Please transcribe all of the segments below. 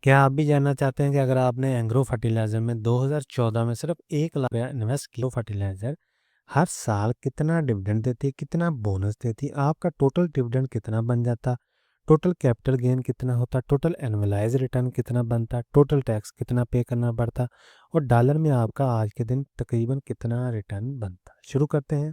क्या आप भी जानना चाहते हैं कि अगर आपने एग्रो फर्टिलाइज़र में 2014 में सिर्फ 1 लाख रुपया इन्वेस्ट किया फर्टिलाइज़र हर साल कितना डिविडेंड देती है, कितना बोनस देती है, आपका टोटल डिविडेंड कितना बन जाता, टोटल कैपिटल गेन कितना होता, टोटल एनुअलाइज़ रिटर्न कितना बनता, टोटल टैक्स कितना पे करना पड़ता और डॉलर में आपका आज के दिन तकरीबन कितना रिटर्न बनता। शुरू करते हैं।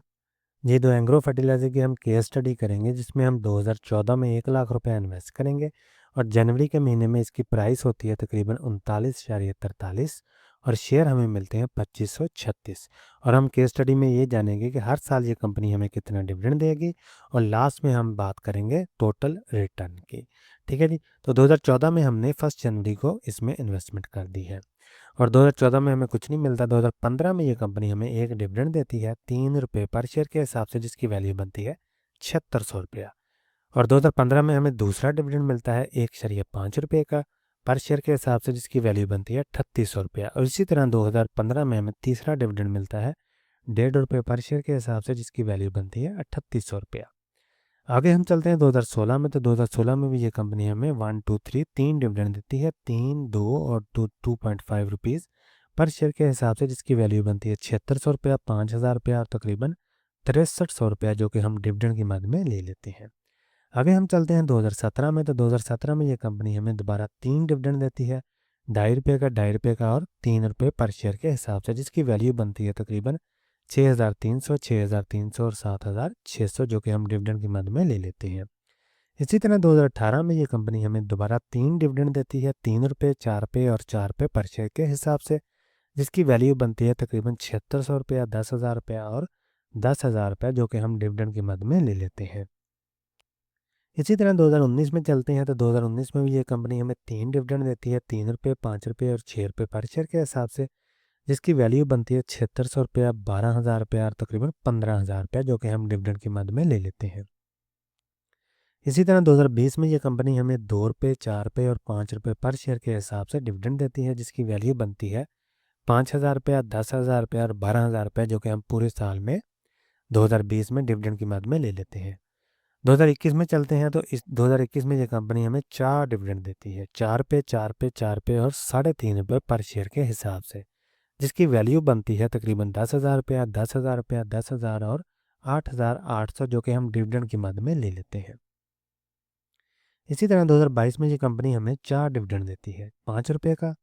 ये दो एग्रो फर्टिलाइज़र की हम केस स्टडी करेंगे जिसमें हम 2014 में 1 लाख रुपए इन्वेस्ट करेंगे और जनवरी के महीने में इसकी प्राइस होती है तकरीबन 39.43 और शेयर हमें मिलते हैं 2536 और हम केस स्टडी में ये जानेंगे कि हर साल ये कंपनी हमें कितना डिविडेंड देगी और लास्ट में हम बात करेंगे टोटल रिटर्न की। ठीक है जी। तो 2014 में हमने 1 जनवरी को इसमें इन्वेस्टमेंट कर दी है और 2014 में हमें कुछ नहीं मिलता। 2015 में ये कंपनी हमें एक डिविडेंड देती है 3 रुपये पर शेयर के हिसाब से जिसकी वैल्यू बनती है 7600 रुपया और 2015 में हमें दूसरा डिविडेंड मिलता है 1.5 रुपये का पर शेयर के हिसाब से जिसकी वैल्यू बनती है 3800 रुपया और इसी तरह 2015 में हमें तीसरा डिविडेंड मिलता है 1.5 रुपये पर शेयर के हिसाब से जिसकी वैल्यू बनती है 3800 रुपया। आगे हम चलते हैं 2016 में। तो 2016 में भी ये कंपनी हमें 1 2 3 डिविडेंड देती है, 3 2 और 2.5 रुपीज़ पर शेयर के हिसाब से जिसकी वैल्यू बनती है 7600 रुपया, 5000 रुपया और तकरीबन 6300 रुपया जो कि हम डिविडेंड की मद में ले लेते हैं। आगे हम चलते हैं 2017 में। तो 2017 में ये कंपनी हमें दोबारा 3 डिविडेंड देती है, 2.5 रुपये का, 2.5 रुपये का और 3 रुपये पर शेयर के हिसाब से जिसकी वैल्यू बनती है तकरीबन 6300, 6300 और 7600 जो कि हम डिविडेंड की मद में ले लेते हैं। इसी तरह 2018 में ये कंपनी हमें दोबारा 3 डिविडेंड देती है, 3 रुपये, 4 रुपये और 4 रुपये पर शेयर के हिसाब से जिसकी वैल्यू बनती है तकरीबन 7600 रुपया, 10,000 रुपया और 10,000 रुपया जो कि हम डिविडेंड की मद में ले लेते हैं। इसी तरह 2019 में चलते हैं। तो 2019 में भी ये कंपनी हमें 3 डिविडेंड देती है, 3 रुपये, 5 रुपये और 6 रुपये पर शेयर के हिसाब से जिसकी वैल्यू बनती है 7600 रुपया, 12,000 रुपया और तकरीबन 15,000 रुपया जो कि हम डिविडेंड की मद में ले लेते हैं। इसी तरह 2020 में ये कंपनी हमें 2 रुपये, 4 रुपये और 5 रुपये पर शेयर के हिसाब से डिविडेंड देती है जिसकी वैल्यू बनती है 5,000 रुपया, 10,000 रुपया और 12,000 रुपया जो कि हम पूरे साल में 2020 में डिविडेंड की मद में ले लेते हैं। 2021 में चलते हैं। तो इस 2021 में ये कंपनी हमें 4 डिविडेंड देती है, 4 रुपये, 4 रुपये, 4 रुपये और 3.5 रुपये पर शेयर के हिसाब से जिसकी वैल्यू बनती है तकरीबन 10,000 रुपया, 10,000 रुपया, 10,000 और 8,800 जो कि हम डिविडेंड की मद में ले लेते हैं। इसी तरह 2022 में ये कंपनी हमें 4 डिविडेंड देती है, 5 रुपये का,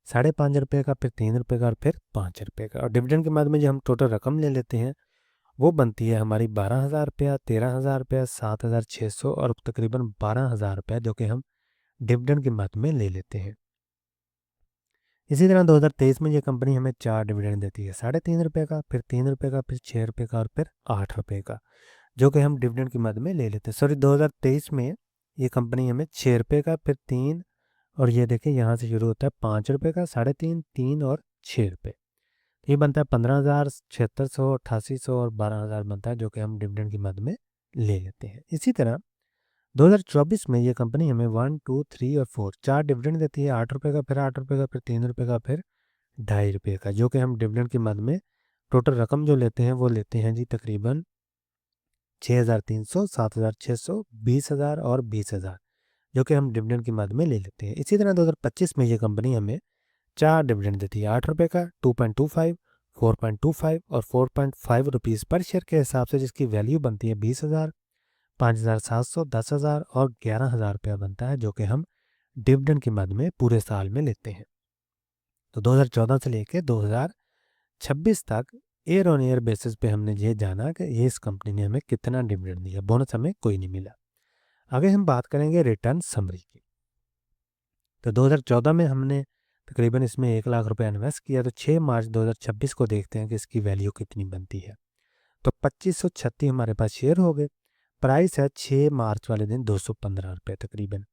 5.5 रुपये का, फिर 3 रुपये का और फिर 5 रुपये का और डिविडेंड के मद में जो हम टोटल रकम ले लेते हैं वो बनती है हमारी 12,000 रुपया, 13,000 रुपया, 7,600 और तकरीबन 12,000 रुपया जो कि हम डिविडेंड की मद में ले लेते हैं। इसी तरह 2023 में ये कंपनी हमें 4 डिविडेंड देती है, 3.5 रुपये का, फिर 3 रुपये का, फिर 6 रुपये का और फिर 8 रुपये का जो कि हम डिविडेंड की मद में ले लेते हैं। सॉरी, 2023 में ये कंपनी हमें 6 रुपये का, फिर 3 और ये देखिए यहाँ से शुरू होता है 5 रुपये का, 3.5, 3 और 6 रुपये। ये बनता है 15,000, 7600, 8800 और 12,000 बनता है जो कि हम डिविडेंड की मद में ले लेते हैं। इसी तरह 2024 में ये कंपनी हमें 1 2 3 और 4 4 डिविडेंड देती है, 8 रुपये का, फिर 8 रुपये का, फिर 3 रुपये का, फिर 2.5 रुपये का जो कि हम डिविडेंड की मद में टोटल रकम जो लेते हैं वो लेते हैं जी तकरीबन 6,300, 7,600, 20,000 और 20,000 जो कि हम डिविडेंड की मद में ले लेते हैं। इसी तरह 2025 में ये कंपनी हमें 4 डिविडेंड देती है, 8 रुपये का, 2.25, 4.25 और 4.5 रुपीज़ पर शेयर के हिसाब से जिसकी वैल्यू बनती है 20,000, 5,700, 10,000 और 11,000 रुपया बनता है जो कि हम डिविडेंड की मद में पूरे साल में लेते हैं। तो 2014 से लेकर 2026 तक ईयर ऑन ईयर बेसिस पे हमने ये जाना कि ये इस कंपनी ने हमें कितना डिविडेंड दिया, बोनस हमें कोई नहीं मिला। आगे हम बात करेंगे रिटर्न समरी की। तो 2014 में हमने तकरीबन इसमें 1 लाख रुपए इन्वेस्ट किया। तो 6 मार्च 2026 को देखते हैं कि इसकी वैल्यू कितनी बनती है। तो 2536 हमारे पास शेयर हो गए। प्राइस है 6 मार्च वाले दिन 215 रुपये तकरीबन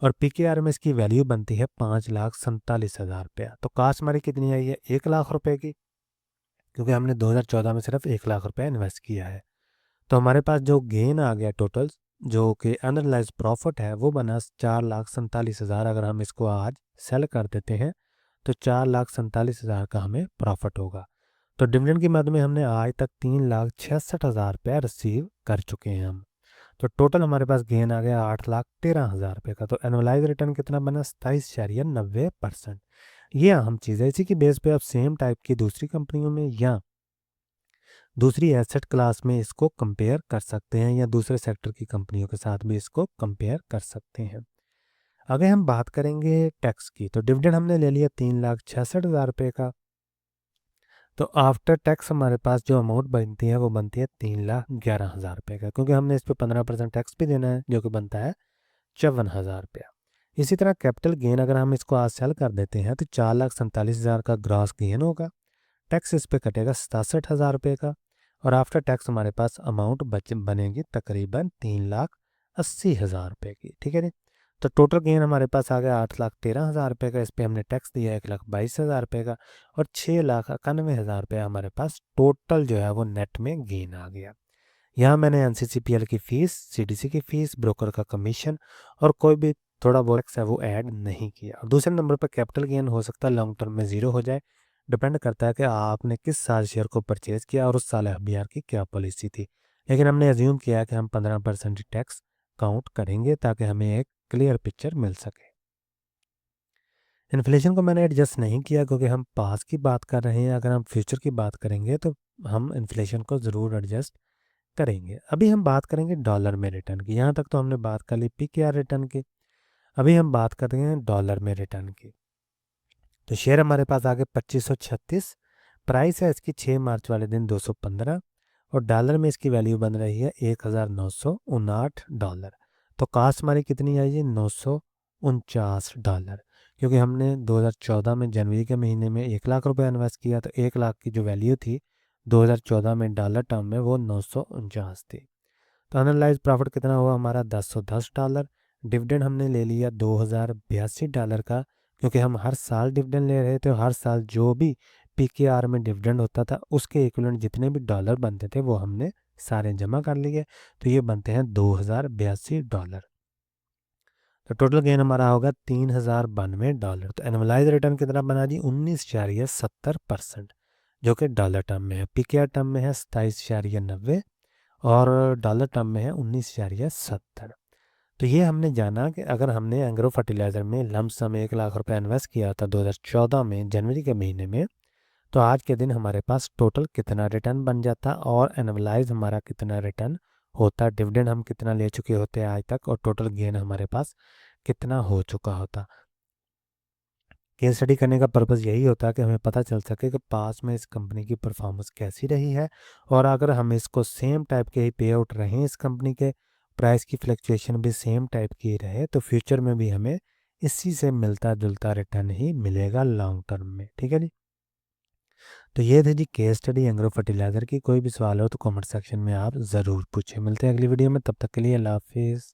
और पीकेआर में इसकी वैल्यू बनती है 5,47,000 रुपया। तो कास्ट हमारी कितनी आई है, 1 लाख रुपए की, क्योंकि हमने 2014 में सिर्फ 1 लाख रुपया इन्वेस्ट किया है। तो हमारे पास जो गेन आ गया टोटल जो कि अनलाइज प्रॉफिट है वो बना 4,47,000। अगर हम इसको आज सेल कर देते हैं तो 4,47,000 का हमें प्रॉफिट होगा। तो डिविडेंड की मद में हमने आज तक 3,66,000 रुपया रिसीव कर चुके हैं हम। तो टोटल हमारे पास गेन आ गया 8,13,000 रुपये का। तो एनुअलाइज रिटर्न कितना बना? 27.90%। ये अहम चीज़ है। इसी की बेस पे आप सेम टाइप की दूसरी कंपनियों में या दूसरी एसेट क्लास में इसको कंपेयर कर सकते हैं, या दूसरे सेक्टर की कंपनियों के साथ भी इसको कंपेयर कर सकते हैं। अगर हम बात करेंगे टैक्स की, तो डिविडेंड हमने ले लिया 3,66,000 रुपये का। तो आफ्टर टैक्स हमारे पास जो अमाउंट बनती है वो बनती है 3,11,000 रुपये का, क्योंकि हमने इस पर 15% टैक्स भी देना है, जो कि बनता है 54,000 रुपया। इसी तरह कैपिटल गेन अगर हम इसको आज सेल कर देते हैं तो 4,47,000 का ग्रॉस गेन होगा। टैक्स इस पे कटेगा 67,000 रुपये का, और आफ्टर टैक्स हमारे पास अमाउंट बनेगी तकरीबन 3,80,000 रुपये की। ठीक है जी। तो टोटल गेन हमारे पास आ गया 8,13,000 रुपये का। इस पे हमने टैक्स दिया 1,22,000 रुपये का, और 6,91,000 रुपये हमारे पास टोटल जो है वो नेट में गेन आ गया। यहाँ मैंने एनसीसीपीएल की फ़ीस, सीडीसी की फ़ीस, ब्रोकर का कमीशन और कोई भी थोड़ा बहुत टैक्स है वो ऐड नहीं किया। और दूसरे नंबर पर कैपिटल गेन हो सकता है लॉन्ग टर्म में ज़ीरो हो जाए, डिपेंड करता है कि आपने किस साल शेयर को परचेज़ किया और उस साल एफबीआर की क्या पॉलिसी थी। लेकिन हमने एज्यूम किया कि हम 15% टैक्स काउंट करेंगे ताकि हमें एक क्लियर पिक्चर मिल सके। इन्फ्लेशन को मैंने एडजस्ट नहीं किया क्योंकि हम पास की बात कर रहे हैं। अगर हम फ्यूचर की बात करेंगे तो हम इन्फ्लेशन को ज़रूर एडजस्ट करेंगे। अभी हम बात करेंगे डॉलर में रिटर्न की। यहाँ तक तो हमने बात कर ली पीकेआर रिटर्न की। अभी हम बात कर रहे हैं डॉलर में रिटर्न की। तो शेयर हमारे पास आ गए 2536, प्राइस है इसकी 6 मार्च वाले दिन 215, और डॉलर में इसकी वैल्यू बन रही है $1,959। तो कास्ट हमारी कितनी आई है? $949, क्योंकि हमने 2014 में जनवरी के महीने में 1 लाख रुपए इन्वेस्ट किया, तो 1 लाख की जो वैल्यू थी 2014 में डॉलर टर्म में वो 949 थी। तो एनालाइज प्रॉफिट कितना हुआ हमारा? $1010। डिविडेंड हमने ले लिया $2,082 का, क्योंकि हम हर साल डिविडेंड ले रहे थे। हर साल जो भी पीकेआर में डिविडेंड होता था उसके इक्विवेलेंट जितने भी डॉलर बनते थे वो हमने सारे जमा कर लिए। तो ये बनते हैं $2,082। तो टोटल गेन हमारा होगा $3,092। तो एनुअलाइज रिटर्न कितना बना जी? 19.70%, जो कि डॉलर टर्म में है। पीकेआर टर्म में है 27.90, और डॉलर टर्म में है 19.70। तो ये हमने जाना कि अगर हमने एग्रो फर्टिलाइज़र में लमसम 1 लाख रुपए इन्वेस्ट किया था 2014 में जनवरी के महीने में, तो आज के दिन हमारे पास टोटल कितना रिटर्न बन जाता, और एनुअलाइज हमारा कितना रिटर्न होता, डिविडेंड हम कितना ले चुके होते आज तक, और टोटल गेन हमारे पास कितना हो चुका होता। केस स्टडी करने का पर्पज़ यही होता है कि हमें पता चल सके कि पास में इस कंपनी की परफॉर्मेंस कैसी रही है, और अगर हम इसको सेम टाइप के ही पे आउट रहें, इस कंपनी के प्राइस की फ्लक्चुएशन भी सेम टाइप की ही रहे, तो फ्यूचर में भी हमें इसी से मिलता जुलता रिटर्न ही मिलेगा लॉन्ग टर्म में। ठीक है जी। तो ये थे जी केस स्टडी एग्रो फर्टिलाइज़र की। कोई भी सवाल हो तो कमेंट सेक्शन में आप ज़रूर पूछें। मिलते हैं अगली वीडियो में, तब तक के लिए अल्लाह हाफिज़।